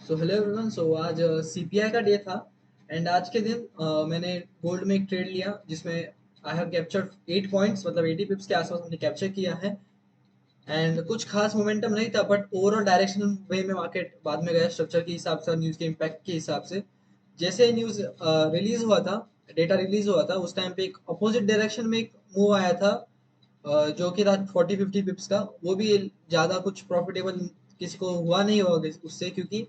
So hello everyone. सो आज CPI का day था एंड आज के दिन मैंने गोल्ड में एक ट्रेड लिया जिसमें आई हैव कैप्चर्ड 8 पॉइंट्स, मतलब 80 पिप्स के आसपास हमने कैप्चर किया है। एंड कुछ खास मोमेंटम नहीं था, बट ओवरऑल डायरेक्शन वे में मार्केट बाद में गया, स्ट्रक्चर के हिसाब से और न्यूज़ के इम्पैक्ट के हिसाब से। जैसे न्यूज़ रिलीज हुआ था, डेटा रिलीज हुआ था, उस टाइम पे एक अपोजिट डायरेक्शन में एक मूव आया था, जो कि था 40-50 पिप्स का। वो भी ज़्यादा कुछ प्रॉफिटेबल किसी को हुआ नहीं होगा उससे, क्योंकि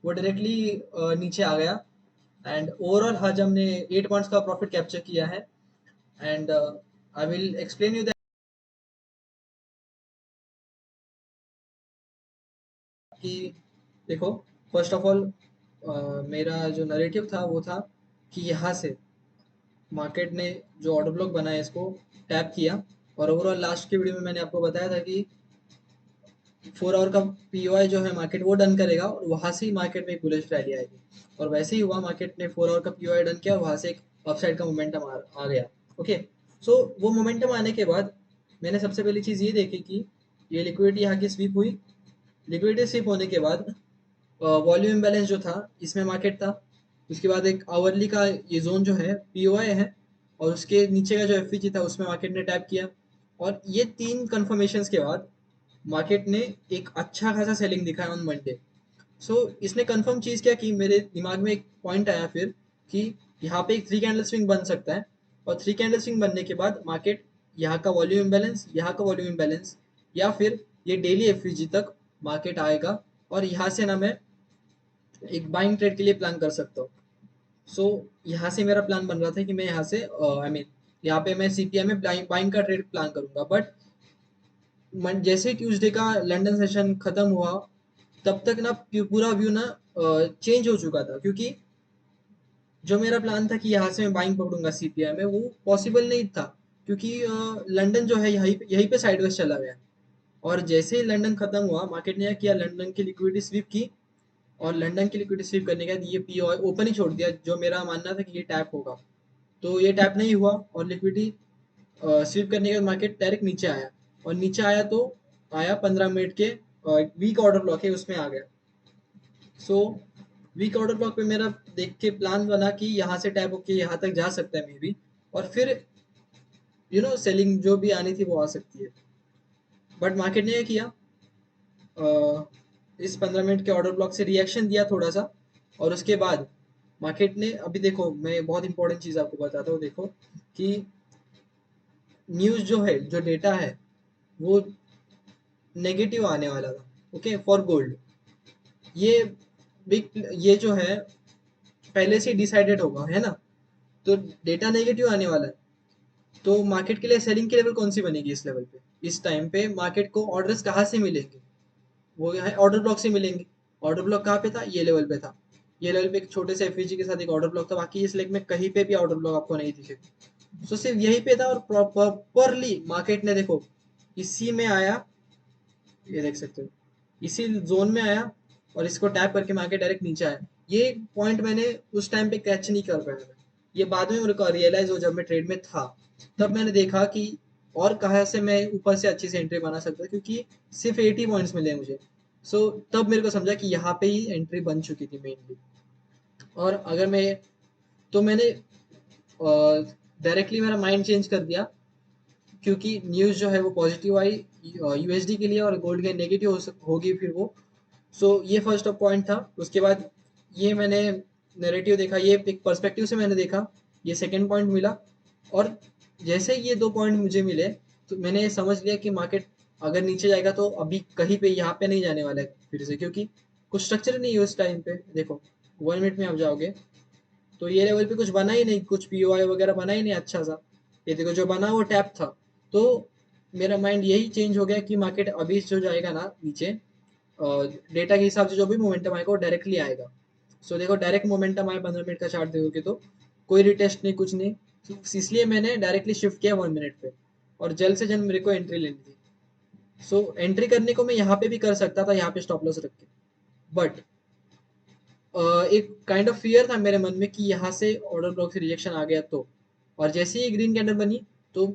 वो डायरेक्टली नीचे आ गया। एंड ओवरऑल आज हमने 8 पॉइंट्स का प्रॉफिट कैप्चर किया है। And I will explain you that कि देखो, फर्स्ट ऑफ ऑल मेरा जो नरेटिव था वो था कि यहाँ से मार्केट ने जो ऑर्डर ब्लॉक बनाया इसको टैप किया। और ओवरऑल लास्ट की वीडियो में मैंने आपको बताया था कि 4 आवर का पीओआई जो है मार्केट वो डन करेगा और वहां से ही मार्केट में एक बुलिश रैली आएगी। और वैसे ही हुआ, मार्केट ने 4 आवर का पीओआई डन किया और वहां से एक अपसाइड का मोमेंटम आ गया। ओके, सो वो मोमेंटम आने के बाद मैंने सबसे पहली चीज ये देखी कि ये लिक्विडिटी यहाँ की स्वीप हुई। लिक्विडिटी स्वीप होने के बाद वॉल्यूम बैलेंस जो था इसमें मार्केट था। उसके बाद एक आवरली का ये जोन जो है पीओआई है, और उसके नीचे का जो एफईजी था उसमें मार्केट ने टैप किया। और ये तीन कंफर्मेशंस के बाद मार्केट ने एक अच्छा खासा सेलिंग दिखाया ऑन मंडे। सो इसने कंफर्म चीज क्या की, मेरे दिमाग में एक पॉइंट आया फिर कि यहाँ पे एक 3 कैंडल स्विंग बन सकता है। और 3 कैंडल स्विंग बनने के बाद मार्केट यहाँ का वॉल्यूम इम्बैलेंस, यहाँ का वॉल्यूम इम्बैलेंस, या फिर ये डेली एफईजी तक मार्केट आएगा। और यहाँ से ना मैं एक बाइंग ट्रेड के लिए प्लान कर सकता हूँ। सो यहाँ से मेरा प्लान बन रहा था कि मैं यहाँ से आई मीन यहाँ पे मैं सीपीआई में बाइंग का ट्रेड प्लान करूंगा। बट जैसे ट्यूसडे का लंदन सेशन खत्म हुआ, तब तक ना पूरा व्यू ना चेंज हो चुका था, क्योंकि जो मेरा प्लान था कि यहाँ से मैं बाइंग पकड़ूंगा सीपीआई में, वो पॉसिबल नहीं था। क्योंकि लंदन जो है यहीं पे साइडवेज चला गया। और जैसे ही लंदन खत्म हुआ, मार्केट ने क्या किया, लंदन की लिक्विडिटी स्वीप की। और लंदन की लिक्विडिटी स्वीप करने के बाद ये पी ओपन ही छोड़ दिया, जो मेरा मानना था कि ये टैप होगा। तो ये टैप नहीं हुआ और लिक्विडिटी स्वीप करने के बाद मार्केट डायरेक्ट नीचे आया। और नीचे आया तो आया 15 मिनट के वीक ऑर्डर ब्लॉक है उसमें आ गया। सो वीक ऑर्डर ब्लॉक पे मेरा देख के प्लान बना कि यहाँ से टैप होके यहाँ तक जा सकता है मे बी। और फिर सेलिंग जो भी आनी थी वो आ सकती है। बट मार्केट ने ये किया, इस 15 मिनट के ऑर्डर ब्लॉक से रिएक्शन दिया थोड़ा सा। और उसके बाद मार्केट ने, अभी देखो मैं बहुत इंपॉर्टेंट चीज आपको बताता हूँ, देखो कि न्यूज जो है, जो डेटा है, वो नेगेटिव आने वाला था। ओके, फॉर गोल्ड ये बिग, ये जो है पहले से डिसाइडेड होगा, है ना। तो डेटा नेगेटिव आने वाला है, तो मार्केट के लिए सेलिंग की लेवल कौन सी बनेगी इस लेवल पे। इस टाइम पे मार्केट को ऑर्डर्स कहाँ से मिलेंगे, वो है ऑर्डर ब्लॉक से मिलेंगे। ऑर्डर ब्लॉक कहाँ पे था, ये लेवल पे था। ये लेवल पे एक छोटे से एफईजी के साथ एक ऑर्डर ब्लॉक था, बाकी इस लेग में कहीं पे भी ऑर्डर ब्लॉक आपको नहीं दिखेगा। तो सिर्फ यही पे था और प्रॉपरली मार्केट ने देखो इसी में आया, ये देख सकते हो, इसी जोन में आया और इसको टैप करके मार्केट डायरेक्ट नीचे आया। ये पॉइंट मैंने उस टाइम पे कैच नहीं कर पाया था। ये बाद में मेरे को रियलाइज हो, जब मैं ट्रेड में था तब मैंने देखा कि और कहाँ से मैं ऊपर से अच्छी से एंट्री बना सकता, क्योंकि सिर्फ 80 पॉइंट्स मिले मुझे। सो तब मेरे को समझा कि यहाँ पे ही एंट्री बन चुकी थी मेनली। और अगर मैं, तो मैंने डायरेक्टली मेरा माइंड चेंज कर दिया, क्योंकि न्यूज़ जो है वो पॉजिटिव आई यूएसडी के लिए और गोल्ड के नेगेटिव होगी फिर वो। सो ये फर्स्ट ऑफ पॉइंट था। उसके बाद ये मैंने नैरेटिव देखा, ये एक पर्सपेक्टिव से मैंने देखा, ये सेकंड पॉइंट मिला। और जैसे ये दो पॉइंट मुझे मिले, तो मैंने समझ लिया कि मार्केट अगर नीचे जाएगा तो अभी कहीं पे यहाँ पे नहीं जाने वाला है फिर से, क्योंकि कुछ स्ट्रक्चर नहीं है उस टाइम पे। देखो 1 मिनट में आप जाओगे तो ये लेवल पे कुछ बना ही नहीं, कुछ पीओआई वगैरह बना ही नहीं अच्छा सा। ये देखो जो बना वो टैप था। तो मेरा माइंड यही चेंज हो गया कि मार्केट अभी जो जाएगा ना नीचे, डेटा के हिसाब से जो भी मोमेंटम आएगा वो डायरेक्टली आएगा। सो देखो डायरेक्ट मोमेंटम आया 15 मिनट का चार्ट देखोगे तो कोई रिटेस्ट नहीं, कुछ नहीं। तो इसलिए मैंने डायरेक्टली शिफ्ट किया 1 मिनट पे, और जल्द से जल्द मेरे को एंट्री लेनी थी। सो एंट्री करने को मैं यहाँ पे भी कर सकता था, यहाँ पे स्टॉप लॉस रख के। बट एक काइंड ऑफ फियर था मेरे मन में कि यहाँ से ऑर्डर ब्लॉक से रिजेक्शन आ गया तो। और जैसे ही ग्रीन कैंडल बनी तो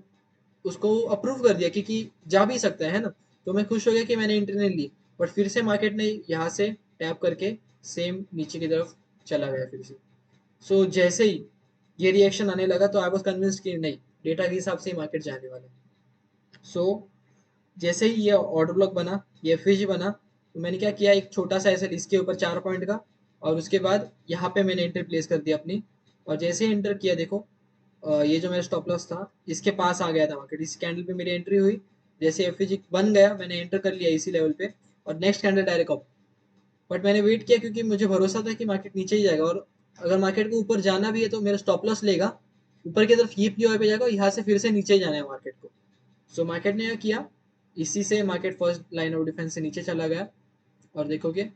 उसको अप्रूव कर दिया कि जा भी सकता है ना। तो मैं खुश हो गया कि मैंने एंट्री नहीं ली। बट फिर से मार्केट ने यहाँ से टैप करके सेम नीचे की तरफ चला गया फिर से। सो जैसे ही ये रिएक्शन आने लगा तो आई वाज कन्विंस्ड कि नहीं, डेटा के हिसाब से ही मार्केट जाने वाला है। सो जैसे ही ये ऑर्डर ब्लॉक बना, ये एफवीजी बना, तो मैंने क्या किया, एक छोटा सा ऐसे इसके ऊपर 4 पॉइंट का, और उसके बाद यहाँ पे मैंने एंटर प्लेस कर दिया अपनी। और जैसे ही एंटर किया देखो, ये जो मेरा स्टॉप लॉस था इसके पास आ गया था मार्केट, इस कैंडल पे मेरी एंट्री हुई। जैसे एफवीजी बन गया मैंने एंटर कर लिया इसी लेवल पे, और next candle direct up. But मैंने वेट किया क्योंकि मुझे भरोसा था कि मार्केट नीचे ही जाएगा, और अगर मार्केट को ऊपर जाना भी है तो मेरा स्टॉप लॉस लेगा ऊपर की तरफ, ये पीओ पे जाएगा, यहाँ से फिर से नीचे ही जाना है मार्केट को। सो मार्केट ने क्या किया, इसी से market first line of defence से नीचे चला गया। और देखोगे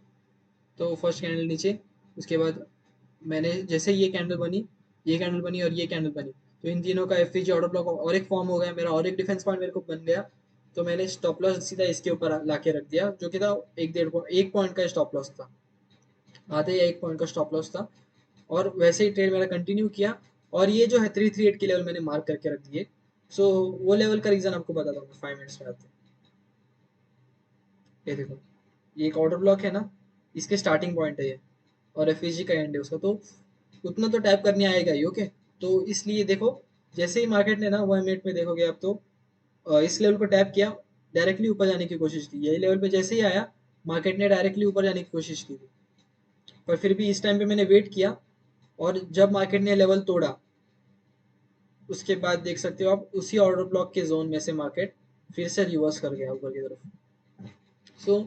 तो फर्स्ट कैंडल नीचे, उसके बाद मैंने जैसे ये कैंडल बनी, ये कैंडल बनी और ये कैंडल बनी, तो इन तीनों का एफ ऑर्डर ब्लॉक और एक फॉर्म हो गया मेरा, और एक डिफेंस पॉइंट मेरे को बन गया। तो मैंने स्टॉप लॉस सीधा इसके ऊपर ला के रख दिया, जो कि था एक पॉइंट का स्टॉप लॉस था, आधे या 1 पॉइंट का स्टॉप लॉस था। और वैसे ही ट्रेड मेरा कंटिन्यू किया। और ये जो है 338 के लेवल मैंने मार्क करके रख दिए। सो वो लेवल का रीजन आपको बताता हूँ 5 मिनट्स में आते हैं। ये देखो, ये एक ऑर्डर ब्लॉक है ना, इसके स्टार्टिंग पॉइंट है ये, और एफईजी का एंड है उसका, तो उतना तो टैप करने आएगा ही। ओके, तो इसलिए देखो, जैसे ही मार्केट ने ना 1 मिनट में देखोगे आप तो इस लेवल को टैप किया, डायरेक्टली ऊपर जाने की कोशिश की, यही लेवल पे जैसे ही आया मार्केट ने डायरेक्टली ऊपर जाने की कोशिश की थी। पर फिर भी इस टाइम पे मैंने वेट किया, और जब मार्केट ने लेवल तोड़ा उसके बाद देख सकते हो आप उसी ऑर्डर ब्लॉक के जोन में से मार्केट फिर से रिवर्स कर गया ऊपर की तरफ। सो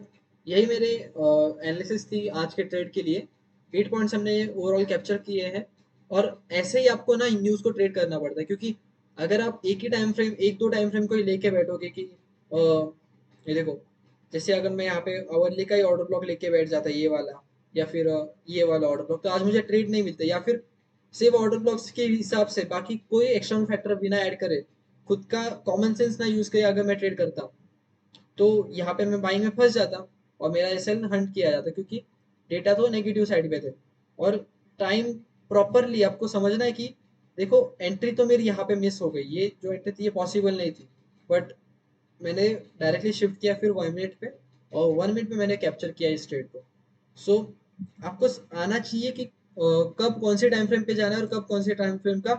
यही मेरे एनालिसिस थी आज के ट्रेड के लिए। 8 पॉइंट्स हमने ओवरऑल कैप्चर किए हैं। और ऐसे ही आपको ना न्यूज़ को ट्रेड करना पड़ता है, क्योंकि अगर आप एक ही टाइम फ्रेम, एक दो टाइम फ्रेम को ही लेके बैठोगे कि ये देखो, जैसे अगर मैं यहाँ पे आवरली का ही ऑर्डर ब्लॉक लेके बैठ जाता ये वाला, या फिर ये वाला ऑर्डर ब्लॉक, तो आज मुझे ट्रेड नहीं मिलता। या फिर सिर्फ ऑर्डर ब्लॉक्स के हिसाब से बाकी कोई एक्सटर्नल फैक्टर बिना ऐड करे, खुद का कॉमन सेंस ना यूज करे अगर मैं ट्रेड करता, तो यहाँ पे मैं बाइंग में फंस जाता और मेरा एसएल हंट किया जाता, क्योंकि डेटा तो नेगेटिव साइड पे थे। और टाइम प्रॉपरली आपको समझना है कि देखो, एंट्री तो मेरी यहाँ पे मिस हो गई, ये जो एंट्री थी ये पॉसिबल नहीं थी, बट मैंने डायरेक्टली शिफ्ट किया फिर 1 मिनट पे, और 1 मिनट में मैंने कैप्चर किया इस ट्रेड को। सो आपको आना चाहिए कि कब कौन से टाइम फ्रेम पे जाना है और कब कौन से टाइम फ्रेम का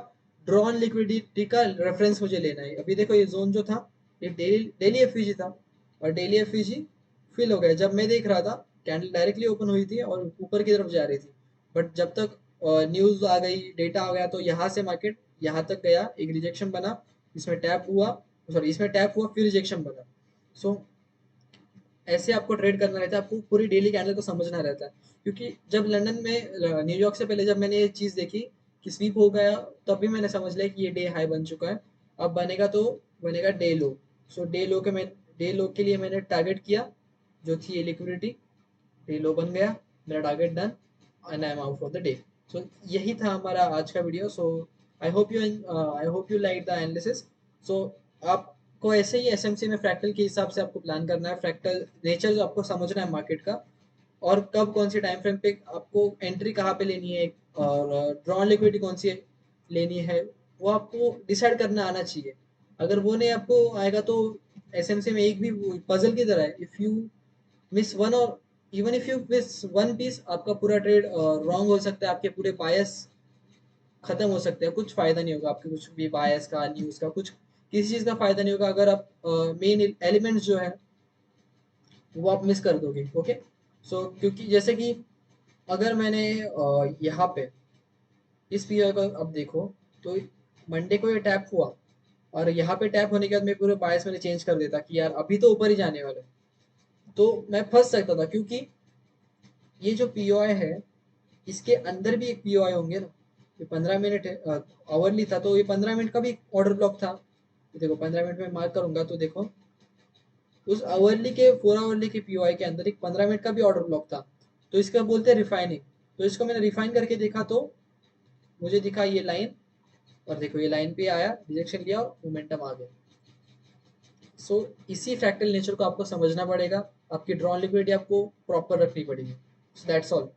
ड्रॉन लिक्विडिटी का रेफरेंस मुझे लेना है। अभी देखो, ये जोन जो था ये डेली डेली एफईजी था, और डेली एफईजी फिल हो गया जब मैं देख रहा था, कैंडल डायरेक्टली ओपन हुई थी और ऊपर की तरफ जा रही थी। बट जब तक न्यूज आ गई, डेटा आ गया, तो यहाँ से मार्केट यहाँ तक गया, एक रिजेक्शन बना, इसमें टैप हुआ, सॉरी इसमें टैप हुआ फिर रिजेक्शन बना। सो ऐसे आपको ट्रेड करना रहता है, आपको पूरी डेली कैंडल को समझना रहता है। क्योंकि जब लंदन में न्यूयॉर्क से पहले जब मैंने ये चीज़ देखी कि स्वीप हो गया, तब भी मैंने समझ लिया कि ये डे हाई बन चुका है, अब बनेगा तो बनेगा डे लो। सो डे लो के लिए मैंने टारगेट किया, जो थी ये लिक्विडिटी, डे लो बन गया, मेरा target done, and I am out for the day. So यही था हमारा आज का video. So I hope you like the analysis. So आपको ऐसे ही एसएमसी में फ्रैक्टल के हिसाब से आपको प्लान करना है, फ्रैक्टल नेचर आपको समझना है मार्केट का, और कब कौन सी टाइम फ्रेम पे आपको एंट्री कहाँ पे लेनी है, और ड्रॉन लिक्विडिटी कौन सी लेनी है, वो आपको डिसाइड करना आना चाहिए। अगर वो नहीं आपको आएगा तो एसएमसी में एक भी पजल की तरह है, इफ यू मिस वन, और even if you miss one piece, आपका पूरा ट्रेड रॉन्ग हो सकता है, आपके पूरे बायस खत्म हो सकते हैं, कुछ फायदा नहीं होगा आपके, कुछ भी बायस का, न्यूज का, कुछ किसी चीज का फायदा नहीं होगा अगर आप मेन एलिमेंट्स जो है वो आप मिस कर दोगे। ओके, सो क्योंकि जैसे कि अगर मैंने यहाँ पे इस पीओ को अब देखो, तो मंडे को ये टैप हुआ, और यहाँ पे टैप होने के बाद मैं पूरे बायस मैंने चेंज कर देता कि यार अभी तो ऊपर ही जाने वाला है, तो मैं फंस सकता था। क्योंकि ये जो पीओआई है, इसके अंदर भी एक पीओआई होंगे ना, ये 15 मिनट है, आवरली था, तो ये 15 मिनट का भी ऑर्डर ब्लॉक था। देखो 15 मिनट में मार्क करूंगा तो देखो, उस आवरली के 4 आवरली के पीओआई के अंदर एक 15 मिनट का भी ऑर्डर ब्लॉक था। तो इसका बोलते हैं रिफाइनिंग। तो इसको मैंने रिफाइन करके देखा, तो मुझे दिखा ये लाइन, और देखो ये लाइन पे आया, रिजेक्शन लिया और मोमेंटम आ गया। सो इसी फ्रैक्टल नेचर को आपको समझना पड़ेगा, आपकी ड्रॉन लिक्विडिटी आपको प्रॉपर रखनी पड़ेगी। So that's all.